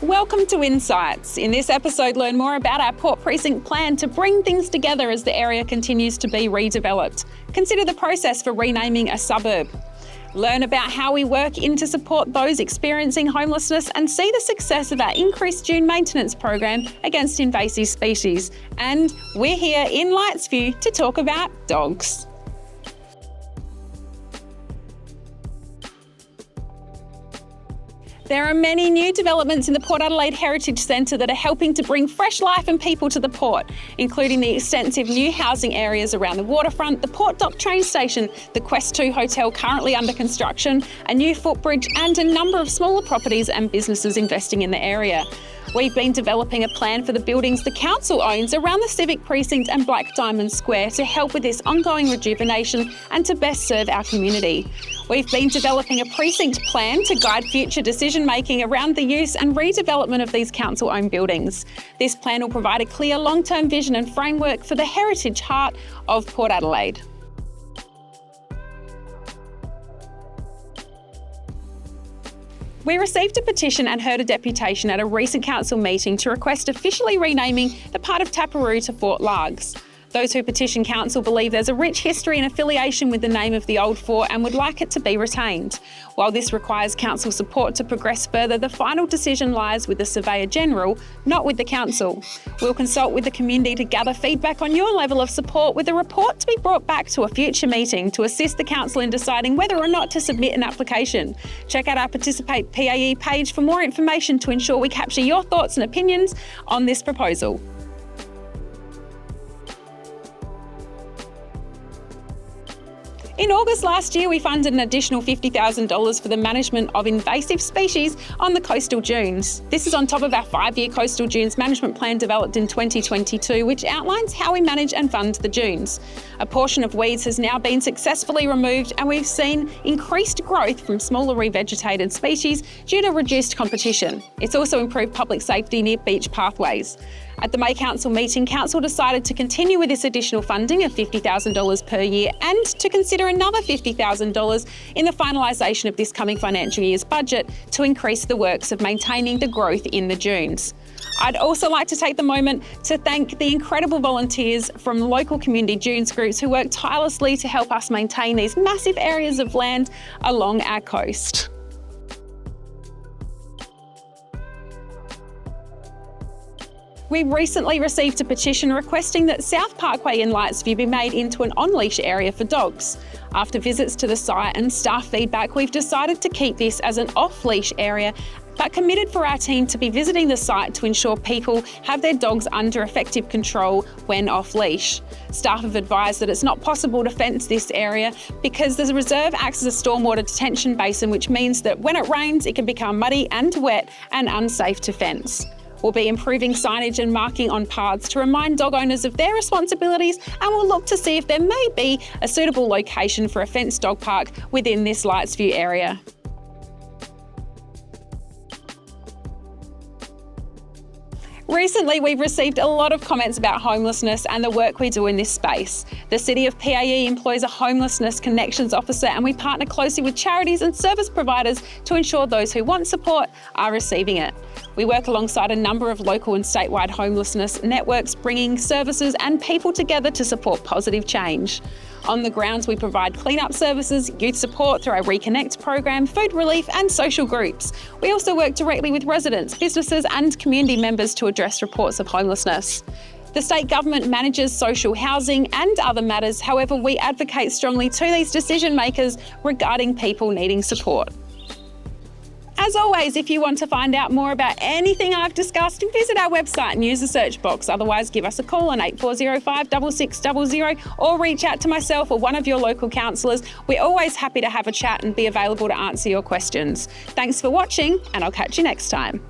Welcome to Insights. In this episode, learn more about our Port Precinct Plan to bring things together as the area continues to be redeveloped. Consider the process for renaming a suburb. Learn about how we work in to support those experiencing homelessness and see the success of our increased dune maintenance program against invasive species. And we're here in Lightsview to talk about dogs. There are many new developments in the Port Adelaide Heritage Centre that are helping to bring fresh life and people to the port, including the extensive new housing areas around the waterfront, the Port Dock train station, the Quest 2 hotel currently under construction, a new footbridge and a number of smaller properties and businesses investing in the area. We've been developing a plan for the buildings the council owns around the Civic Precinct and Black Diamond Square to help with this ongoing rejuvenation and to best serve our community. We've been developing a precinct plan to guide future decision making around the use and redevelopment of these council-owned buildings. This plan will provide a clear long-term vision and framework for the heritage heart of Port Adelaide. We received a petition and heard a deputation at a recent council meeting to request officially renaming the part of Taparoo to Fort Largs. Those who petitioned council believe there's a rich history and affiliation with the name of the old fort and would like it to be retained. While this requires council support to progress further, the final decision lies with the Surveyor General, not with the council. We'll consult with the community to gather feedback on your level of support, with a report to be brought back to a future meeting to assist the council in deciding whether or not to submit an application. Check out our Participate PAE page for more information to ensure we capture your thoughts and opinions on this proposal. In August last year, we funded an additional $50,000 for the management of invasive species on the coastal dunes. This is on top of our 5-year coastal dunes management plan developed in 2022, which outlines how we manage and fund the dunes. A portion of weeds has now been successfully removed, and we've seen increased growth from smaller revegetated species due to reduced competition. It's also improved public safety near beach pathways. At the May Council meeting, Council decided to continue with this additional funding of $50,000 per year and to consider another $50,000 in the finalisation of this coming financial year's budget to increase the works of maintaining the growth in the dunes. I'd also like to take the moment to thank the incredible volunteers from local community dunes groups who work tirelessly to help us maintain these massive areas of land along our coast. We recently received a petition requesting that South Parkway in Lightsview be made into an on-leash area for dogs. After visits to the site and staff feedback, we've decided to keep this as an off-leash area, but committed for our team to be visiting the site to ensure people have their dogs under effective control when off-leash. Staff have advised that it's not possible to fence this area because the reserve acts as a stormwater detention basin, which means that when it rains, it can become muddy and wet and unsafe to fence. We'll be improving signage and marking on paths to remind dog owners of their responsibilities, and we'll look to see if there may be a suitable location for a fenced dog park within this Lightsview area. Recently, we've received a lot of comments about homelessness and the work we do in this space. The City of PAE employs a homelessness connections officer, and we partner closely with charities and service providers to ensure those who want support are receiving it. We work alongside a number of local and statewide homelessness networks, bringing services and people together to support positive change. On the grounds, we provide clean-up services, youth support through our Reconnect program, food relief and social groups. We also work directly with residents, businesses and community members to address reports of homelessness. The state government manages social housing and other matters. However, we advocate strongly to these decision makers regarding people needing support. As always, if you want to find out more about anything I've discussed, visit our website and use the search box. Otherwise, give us a call on 8405 6600 or reach out to myself or one of your local councillors. We're always happy to have a chat and be available to answer your questions. Thanks for watching, and I'll catch you next time.